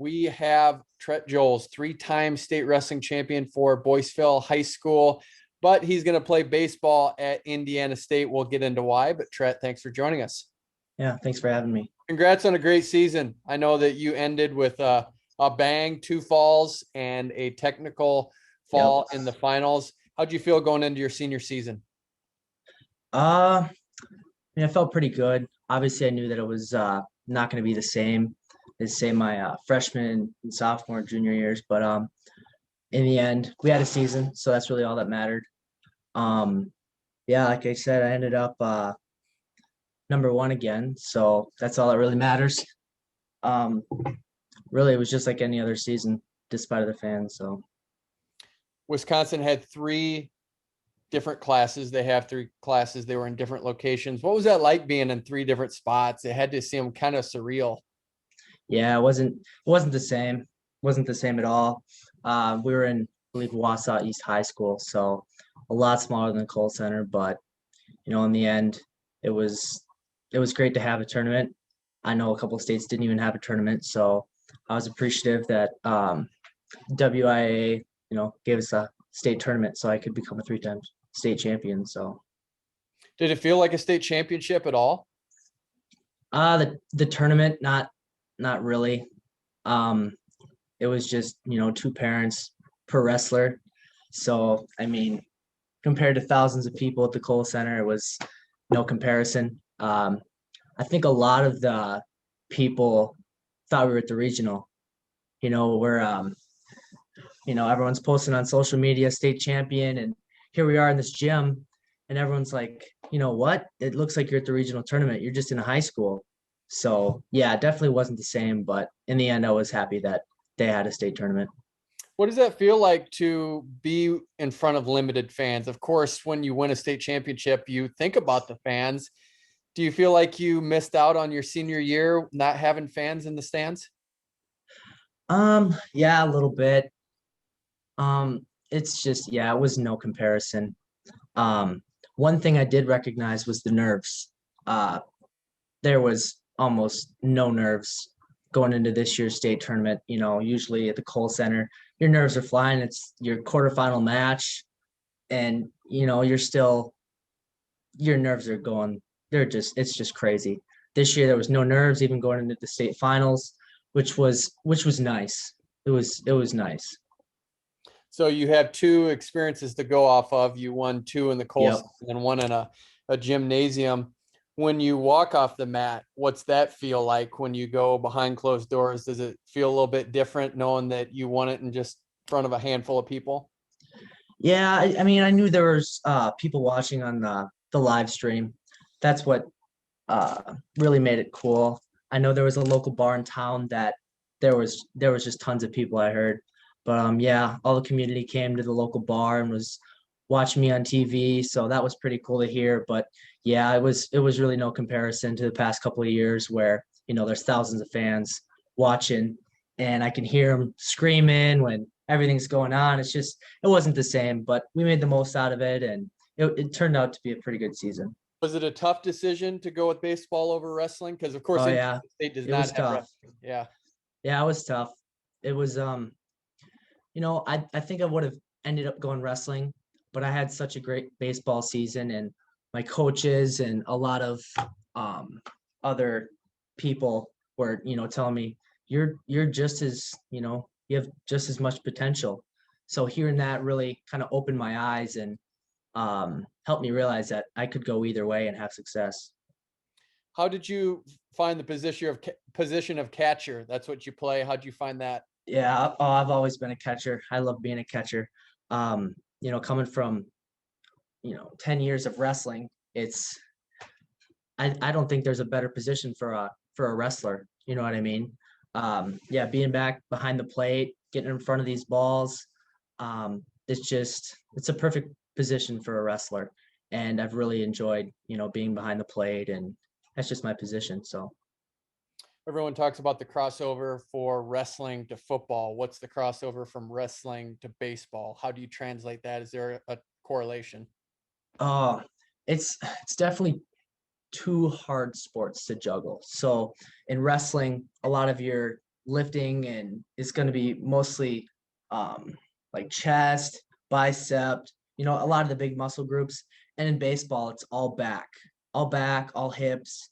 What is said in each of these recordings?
We have Trett Joles, three-time state wrestling champion for Boyceville High School, but he's going to play baseball at Indiana State. We'll get into why, but Trett, thanks for joining us. Yeah, thanks for having me. Congrats on a great season. I know that you ended with a bang, 2 falls, and a technical fall in the finals. How'd you feel going into your senior season? I felt pretty good. Obviously, I knew that it was not going to be the same as say my freshman and sophomore, junior years, but in the end, we had a season, so that's really all that mattered. Yeah, like I said, I ended up number 1 again, so that's all that really matters. Really, it was just like any other season, despite of the fans. So Wisconsin had 3 different classes. They have 3 classes. They were in different locations. What was that like being in 3 different spots? It had to seem kind of surreal. yeah, it wasn't the same. Wasn't the same at all. We were in, I believe, Wausau East High School, so a lot smaller than Cole Center. But in the end, it was great to have a tournament. I know a couple of states didn't even have a tournament, so I was appreciative that WIA, gave us a state tournament so I could become a 3-time state champion. So did it feel like a state championship at all? The tournament, not really. It was just, 2 parents per wrestler. So, I mean, compared to thousands of people at the Cole Center, it was no comparison. I think a lot of the people thought we were at the regional. We're everyone's posting on social media, state champion, and here we are in this gym, and everyone's like, what? It looks like you're at the regional tournament. You're just in a high school. So yeah, it definitely wasn't the same, but in the end, I was happy that they had a state tournament. What does that feel like to be in front of limited fans? Of course, when you win a state championship, you think about the fans. Do you feel like you missed out on your senior year not having fans in the stands? Yeah, a little bit. It's just, yeah, it was no comparison. One thing I did recognize was the nerves. There was almost no nerves going into this year's state tournament. Usually at the Cole Center, your nerves are flying. It's your quarterfinal match, and your nerves are going. It's just crazy. This year there was no nerves even going into the state finals, which was nice. It was nice. So you have 2 experiences to go off of. You won 2 in the Cole Yep. and 1 in a gymnasium. When you walk off the mat, what's that feel like when you go behind closed doors? Does it feel a little bit different knowing that you won it in just front of a handful of people? Yeah, I mean, I knew there was people watching on the live stream. That's what really made it cool. I know there was a local bar in town that there was just tons of people, I heard. But yeah, all the community came to the local bar and was watching me on TV, so that was pretty cool to hear. But yeah, it was really no comparison to the past couple of years where, there's thousands of fans watching and I can hear them screaming when everything's going on. It wasn't the same, but we made the most out of it, and it turned out to be a pretty good season. Was it a tough decision to go with baseball over wrestling? Because of course, Oh Indiana yeah, State does it not was have tough. wrestling. Yeah. Yeah, it was tough. It was I think I would have ended up going wrestling, but I had such a great baseball season, and my coaches and a lot of other people were, telling me you're just as, you have just as much potential. So hearing that really kind of opened my eyes and helped me realize that I could go either way and have success. How did you find the position of catcher? That's what you play. How'd you find that? Yeah, oh, I've always been a catcher. I love being a catcher. Coming from 10 years of wrestling, I don't think there's a better position for a wrestler. You know what I mean? Yeah, being back behind the plate, getting in front of these balls, it's a perfect position for a wrestler. And I've really enjoyed, being behind the plate, and that's just my position. So Everyone talks about the crossover for wrestling to football. What's the crossover from wrestling to baseball? How do you translate that? Is there a correlation? uh it's definitely 2 hard sports to juggle. So in wrestling, a lot of your lifting, and it's going to be mostly like chest, bicep, a lot of the big muscle groups. And in baseball, it's all back, all hips.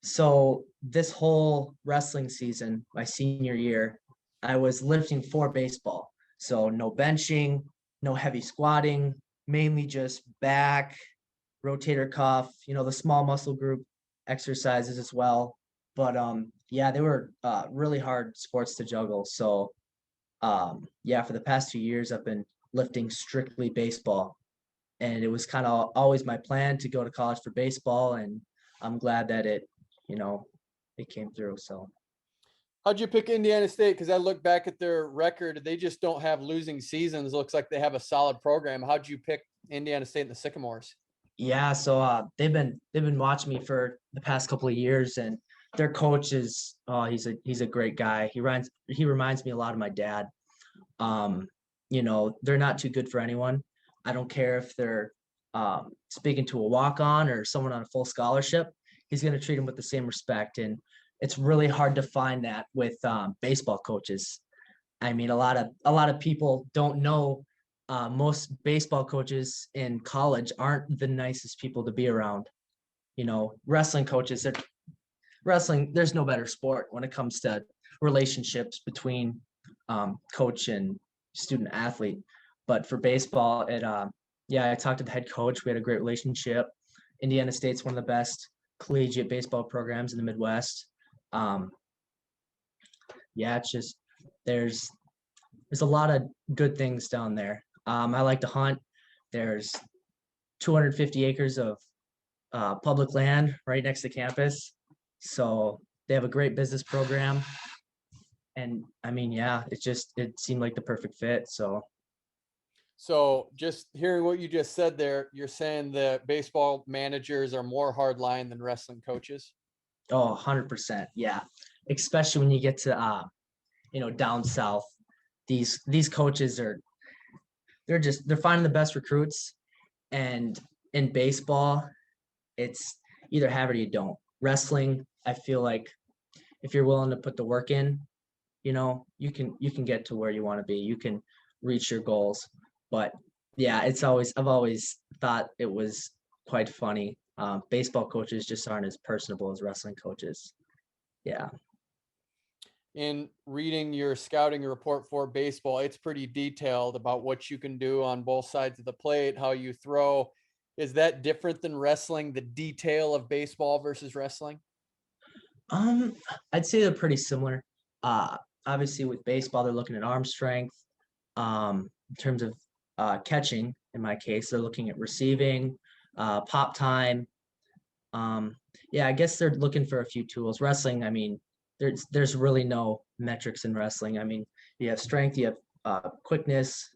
So this whole wrestling season, my senior year, I was lifting for baseball. So no benching, no heavy squatting, mainly just back, rotator cuff, the small muscle group exercises as well. But yeah, they were really hard sports to juggle. So yeah, for the past 2 years, I've been lifting strictly baseball, and it was kind of always my plan to go to college for baseball, and I'm glad that you know, it came through. So How'd you pick Indiana State? Because I look back at their record, they just don't have losing seasons. Looks like they have a solid program. How'd you pick Indiana State and the Sycamores? yeah, so they've been watching me for the past couple of years, and their coach is he's a great guy. He reminds me a lot of my dad. Um, they're not too good for anyone. I don't care if they're speaking to a walk-on or someone on a full scholarship. He's going to treat them with the same respect, and it's really hard to find that with baseball coaches. I mean, a lot of people don't know. Most baseball coaches in college aren't the nicest people to be around. Wrestling coaches. Wrestling. There's no better sport when it comes to relationships between coach and student athlete. But for baseball, yeah, I talked to the head coach. We had a great relationship. Indiana State's one of the best collegiate baseball programs in the Midwest. Um, yeah, it's just there's there's a lot of good things down there. I like to hunt. There's 250 acres of public land right next to campus, so they have a great business program. And I mean, yeah, it seemed like the perfect fit. So just hearing what you just said there, you're saying that baseball managers are more hardline than wrestling coaches. Oh, 100%. Yeah. Especially when you get to down south. These coaches they're finding the best recruits. And in baseball, it's either have it or you don't. Wrestling, I feel like if you're willing to put the work in, you can get to where you want to be. You can reach your goals. But yeah, I've always thought it was quite funny. Baseball coaches just aren't as personable as wrestling coaches. Yeah. In reading your scouting report for baseball, it's pretty detailed about what you can do on both sides of the plate, how you throw. Is that different than wrestling, the detail of baseball versus wrestling? Um, I'd say they're pretty similar. Uh, Obviously with baseball, they're looking at arm strength. In terms of catching, in my case, they're looking at receiving, pop time. Um, yeah, I guess they're looking for a few tools. Wrestling, I mean, there's really no metrics in wrestling. I mean, you have strength, you have quickness.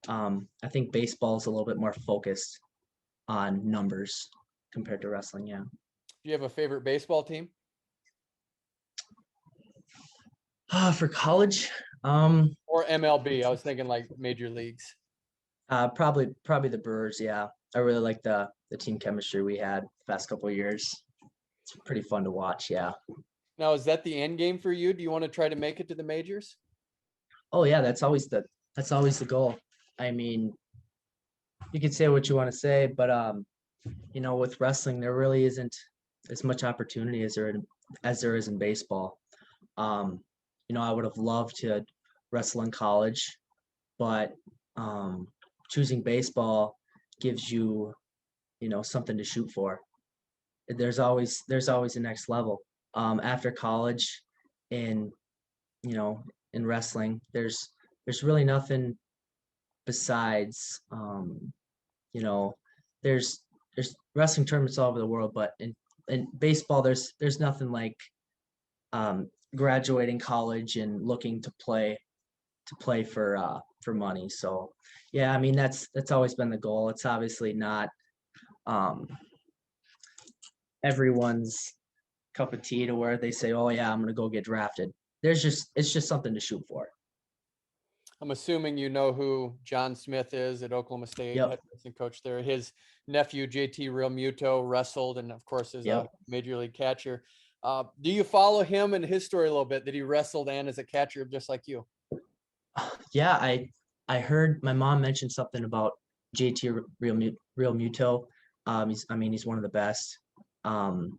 I think baseball is a little bit more focused on numbers compared to wrestling. Yeah. Do you have a favorite baseball team For college, or MLB? I was thinking like major leagues. probably the Brewers. Yeah, I really like the team chemistry we had the past couple of years. It's pretty fun to watch. Yeah. Now, is that the end game for you? Do you want to try to make it to the majors? Oh yeah, that's always the goal. I mean, you can say what you want to say, but with wrestling, there really isn't as much opportunity as there is in baseball. Um, I would have loved to wrestle in college, but choosing baseball gives you, something to shoot for. There's always the next level. After college, in you know in wrestling, there's really nothing besides you know there's wrestling tournaments all over the world, but in baseball, there's nothing like graduating college and looking to play for money. So yeah, I mean that's always been the goal. It's obviously not um everyone's cup of tea to where they say, "Oh yeah, I'm gonna go get drafted." It's just something to shoot for. I'm assuming you know who John Smith is at Oklahoma State, head Yep. wrestling coach there. His nephew, JT Realmuto, wrestled and, of course, is a Yep. major league catcher. Do you follow him and his story a little bit? That he wrestled and as a catcher just like you? Yeah, I heard my mom mention something about JT Real Muto. He's one of the best. Um,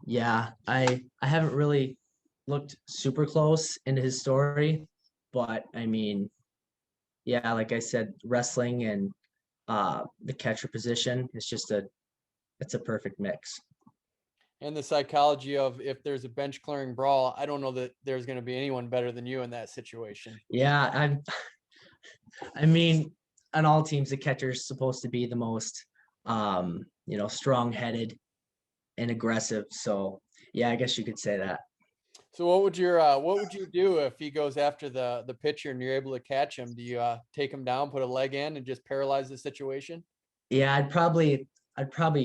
yeah, I haven't really looked super close into his story, but I mean, yeah, like I said, wrestling and the catcher position is just it's a perfect mix. And the psychology of if there's a bench clearing brawl, I don't know that there's going to be anyone better than you in that situation. Yeah, I mean, on all teams, the catcher is supposed to be the most strong-headed and aggressive. So yeah, I guess you could say that. So what would you do if he goes after the pitcher and you're able to catch him? Do you take him down, put a leg in, and just paralyze the situation? Yeah, I'd probably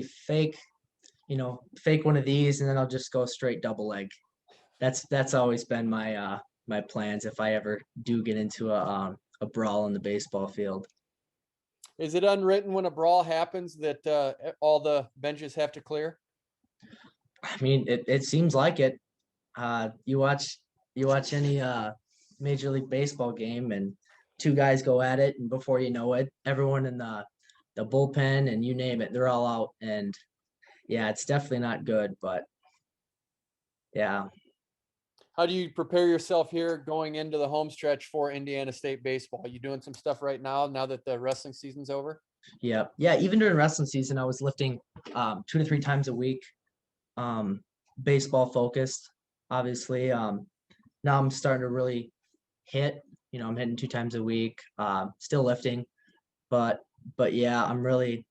fake one of these and then I'll just go straight double leg. That's always been my plans if I ever do get into a brawl in the baseball field. Is it unwritten when a brawl happens that all the benches have to clear? I mean, it seems like it. You watch any Major League Baseball game and two guys go at it, and before you know it, everyone in the bullpen and you name it, they're all out. And yeah, it's definitely not good, but yeah. How do you prepare yourself here going into the home stretch for Indiana State baseball? You doing some stuff right now that the wrestling season's over? Yeah, yeah. Even during wrestling season, I was lifting 2 to 3 times a week, um, baseball focused. Obviously, now I'm starting to really hit. I'm hitting 2 times a week. Still lifting, but yeah, I'm really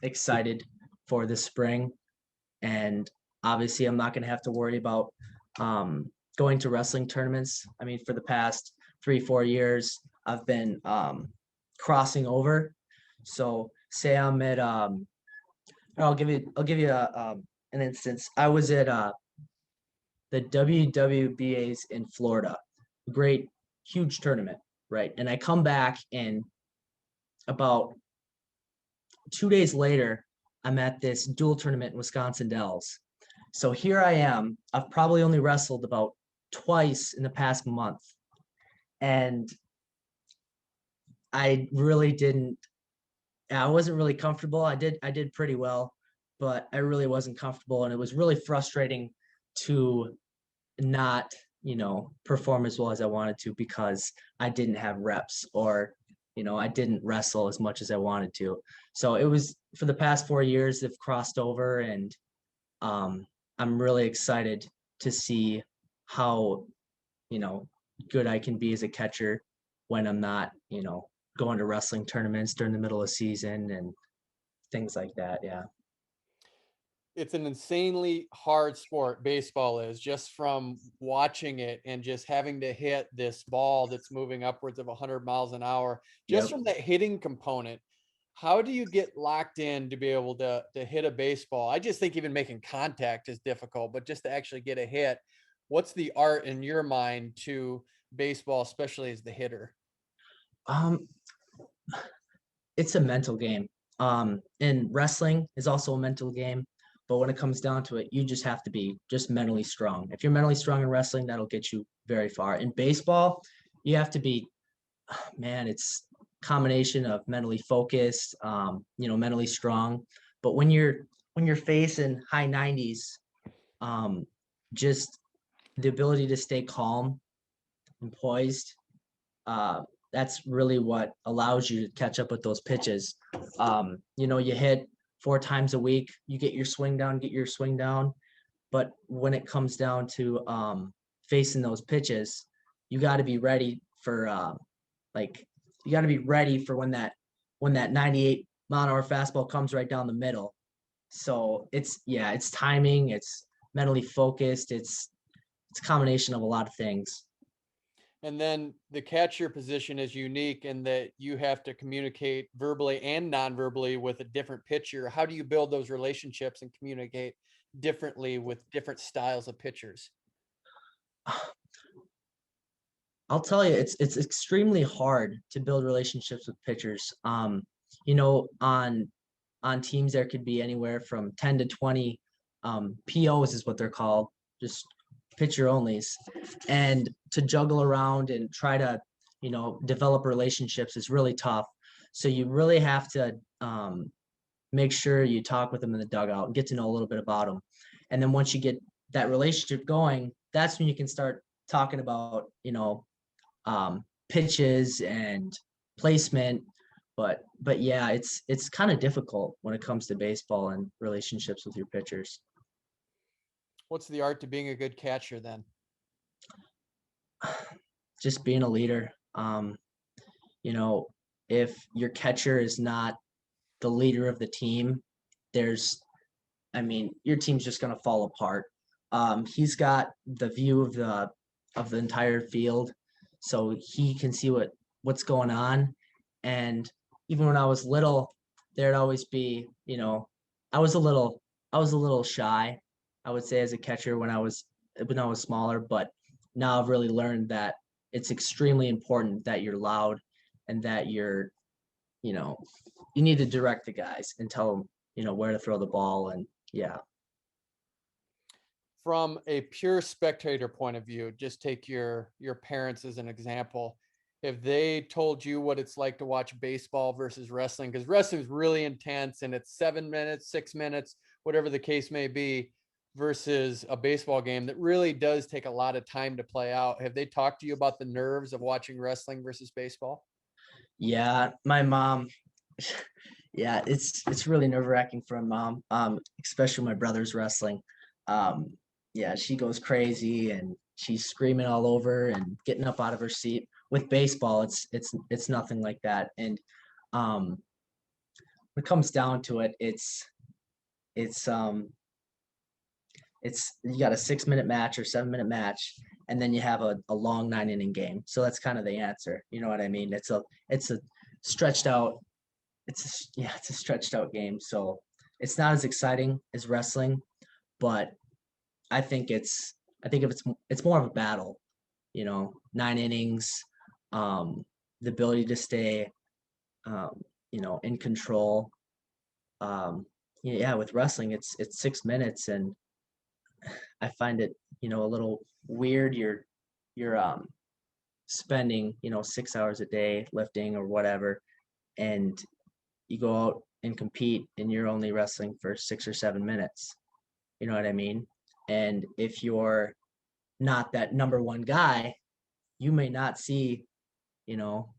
excited for the spring, and obviously, I'm not going to have to worry about going to wrestling tournaments. I mean, for the past 3-4 years, I've been crossing over. So say I'm at I'll give you an instance. I was at the WWBA's in Florida, great huge tournament, right? And I come back and about 2 days later, I'm at this dual tournament in Wisconsin Dells. So here I am. I've probably only wrestled about twice in the past month, and I really didn't I wasn't really comfortable. I did pretty well, but I really wasn't comfortable, and it was really frustrating to not, perform as well as I wanted to because I didn't have reps or, I didn't wrestle as much as I wanted to. So it was for the past 4 years they've crossed over, and I'm really excited to see how, you know, good I can be as a catcher when I'm not, going to wrestling tournaments during the middle of season and things like that. Yeah. It's an insanely hard sport, baseball is, just from watching it and just having to hit this ball that's moving upwards of 100 miles an hour. Just Yep. from that hitting component, how do you get locked in to be able to hit a baseball? I just think even making contact is difficult, but just to actually get a hit, what's the art in your mind to baseball, especially as the hitter? Um, it's a mental game. And wrestling is also a mental game. But when it comes down to it, you just have to be just mentally strong. If you're mentally strong in wrestling, that'll get you very far. In baseball, you have to be, man, it's combination of mentally focused, mentally strong. But when you're facing high 90s, um, just the ability to stay calm and poised, uh, that's really what allows you to catch up with those pitches. You hit 4 times a week, you get your swing down. But when it comes down to facing those pitches, you got to be ready for like you got to be ready for when that 98-mile-an-hour fastball comes right down the middle. So it's timing, it's mentally focused, it's a combination of a lot of things. And then the catcher position is unique in that you have to communicate verbally and non-verbally with a different pitcher. How do you build those relationships and communicate differently with different styles of pitchers? I'll tell you, it's extremely hard to build relationships with pitchers. On teams there could be anywhere from 10 to 20 POs is what they're called, just pitcher onlys. And to juggle around and try to, develop relationships is really tough. So you really have to make sure you talk with them in the dugout and get to know a little bit about them. And then once you get that relationship going, that's when you can start talking about, pitches and placement. But yeah, it's kind of difficult when it comes to baseball and relationships with your pitchers. What's the art to being a good catcher then? Just being a leader. If your catcher is not the leader of the team, your team's just going to fall apart. He's got the view of the entire field, so he can see what's going on. And even when I was little, there'd always be, I was a little shy, I would say, as a catcher when I was smaller. But now I've really learned that it's extremely important that you're loud and that you need to direct the guys and tell them, where to throw the ball. And yeah. From a pure spectator point of view, just take your parents as an example. If they told you what it's like to watch baseball versus wrestling, because wrestling is really intense and it's 7 minutes, 6 minutes, whatever the case may be, versus a baseball game that really does take a lot of time to play out. Have they talked to you about the nerves of watching wrestling versus baseball? Yeah, my mom, yeah, it's really nerve-wracking for a mom, especially my brother's wrestling. Yeah, she goes crazy and she's screaming all over and getting up out of her seat. With baseball, it's nothing like that. And when it comes down to it, it's you got a 6 minute match or 7 minute match, and then you have a long 9 inning game. So that's kind of the answer. You know what I mean? It's a stretched out, it's a stretched out game. So it's not as exciting as wrestling, but I think it's more of a battle, 9 innings, the ability to stay, in control. Yeah, with wrestling, it's 6 minutes, and I find it, a little weird. You're spending, 6 hours a day lifting or whatever, and you go out and compete, and you're only wrestling for 6 or 7 minutes. You know what I mean? And if you're not that number one guy, you may not see, you know,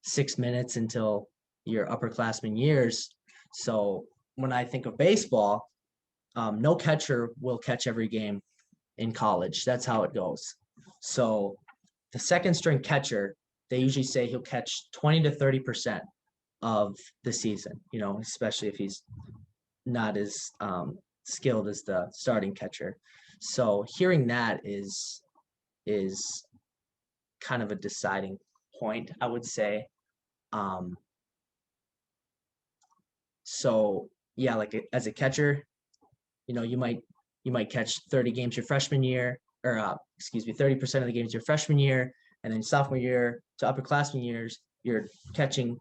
6 minutes until your upperclassmen years. So when I think of baseball, no catcher will catch every game in college. That's how it goes. So the second string catcher, they usually say he'll catch 20 to 30% of the season, especially if he's not as skilled as the starting catcher. So hearing that is kind of a deciding point, I would say. So yeah, like as a catcher, you might catch 30 games your freshman year, or 30% of the games your freshman year, and then sophomore year to upperclassmen years, you're catching,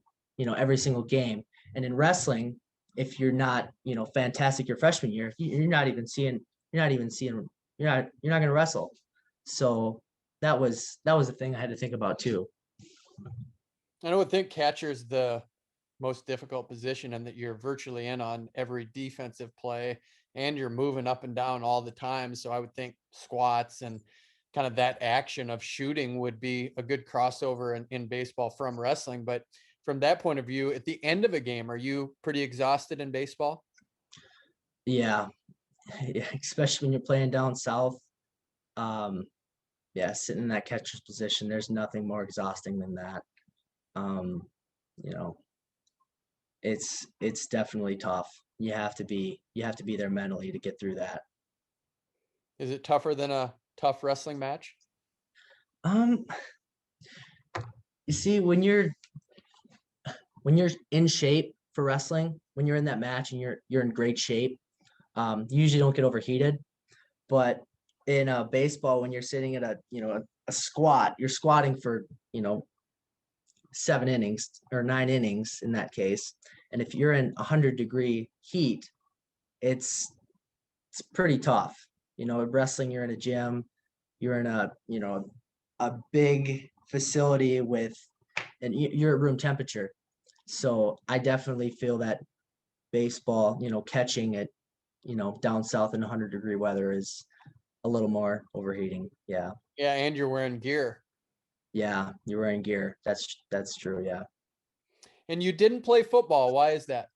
every single game. And in wrestling, if you're not, fantastic your freshman year, you're not going to wrestle. So that was the thing I had to think about too. I would think catcher is the most difficult position, and that you're virtually in on every defensive play and you're moving up and down all the time. So I would think squats and kind of that action of shooting would be a good crossover in baseball from wrestling. But from that point of view, at the end of a game, are you pretty exhausted in baseball? Yeah, especially when you're playing down south. Yeah, sitting in that catcher's position, there's nothing more exhausting than that. You know, it's definitely tough. You have to be there mentally to get through that. Is it tougher than a tough wrestling match? Um, you see, when you're in shape for wrestling, when you're in that match and you're in great shape, you usually don't get overheated. But in baseball, when you're sitting at a squat, you're squatting for 7 innings or 9 innings in that case. And if you're in 100-degree heat, it's it's pretty tough. Wrestling, you're in a gym, you're in a big facility and you're at room temperature. So I definitely feel that baseball, catching it, down south in 100-degree weather is a little more overheating. Yeah. Yeah, and you're wearing gear. Yeah, you're wearing gear. That's true. Yeah. And you didn't play football. Why is that?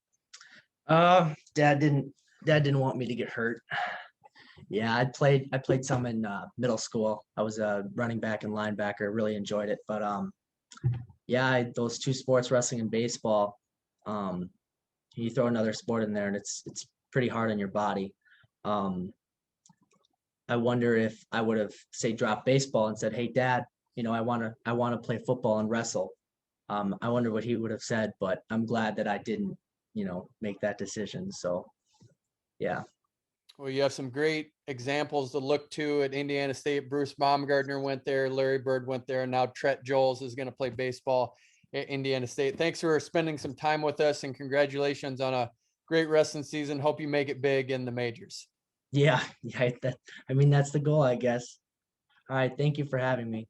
Dad didn't want me to get hurt. Yeah, I played some in middle school. I was a running back and linebacker. Really enjoyed it, but yeah, those two sports, wrestling and baseball. You throw another sport in there, and it's pretty hard on your body. I wonder if I would have say dropped baseball and said, "Hey, Dad, I want to play football and wrestle." I wonder what he would have said, but I'm glad that I didn't, make that decision. So, yeah. Well, you have some great examples to look to at Indiana State. Bruce Baumgartner went there, Larry Bird went there, and now Trett Joles is going to play baseball at Indiana State. Thanks for spending some time with us, and congratulations on a great wrestling season. Hope you make it big in the majors. Yeah, yeah. That's the goal, I guess. All right. Thank you for having me.